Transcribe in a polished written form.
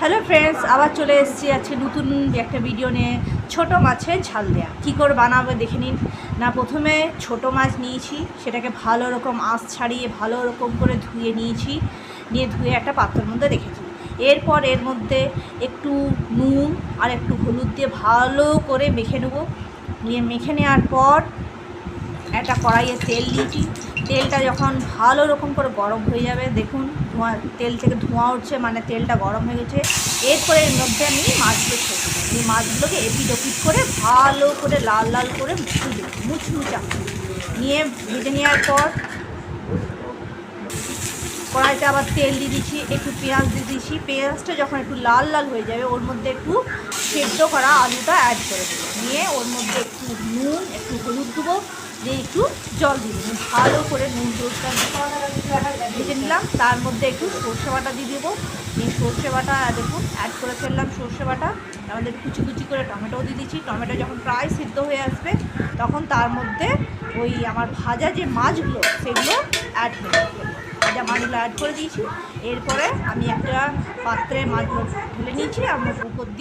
Hello friends, আবার চলে এসেছি আজকে নতুন একটা ভিডিও নিয়ে। ছোটো মাছের ঝাল দেওয়া কী করে বানাবো দেখে নিন। না, প্রথমে ছোটো মাছ নিয়েছি, সেটাকে ভালো রকম আঁশ ছাড়িয়ে ভালো রকম করে ধুয়ে নিয়েছি, নিয়ে ধুয়ে একটা পাত্রের মধ্যে রেখেছি। এরপর এর মধ্যে একটু নুন আর একটু হলুদ দিয়ে ভালো করে মেখে নেবো। নিয়ে মেখে নেওয়ার পর একটা কড়াইয়ে তেল দিয়েছি। তেলটা যখন ভালো রকম করে গরম হয়ে যাবে, দেখুন তেল থেকে ধোঁয়া উঠছে, মানে তেলটা গরম হয়ে গেছে। এরপরে এর মধ্যে আমি মাছগুলো ছেড়ে দেবো। এই মাছগুলোকে এপিট ওপিট করে ভালো করে লাল লাল করে মুচমুচা নিয়ে ভেজে নেওয়ার পর কড়াইতে আবার তেল দিয়ে দিচ্ছি, একটু পেঁয়াজ দিয়ে দিচ্ছি। পেঁয়াজটা যখন একটু লাল লাল হয়ে যাবে, ওর মধ্যে একটু সেদ্ধ করা আলুটা অ্যাড করে দেবো। নিয়ে ওর মধ্যে একটু নুন, একটু হলুদ দেবো, দিয়ে একটু জল দিয়ে দেবো। ভালো করে নুন জলটা ভেজে নিলাম। তার মধ্যে একটু সর্ষে বাটা দিয়ে দেবো। এই সর্ষে বাটা দেখুন অ্যাড করে ফেললাম। সর্ষে বাটা আমাদের কুচি কুচি করে টমেটোও দিয়ে দিচ্ছি। টমেটো যখন প্রায় সিদ্ধ হয়ে আসবে, তখন তার মধ্যে ওই আমার ভাজা যে মাছগুলো সেগুলো অ্যাড করে দেবো। ভাজা মাছগুলো অ্যাড করে দিয়েছি। এরপরে আমি একটা পাত্রে মাছগুলো ঢেলে নিয়েছি, আর উপর দিয়ে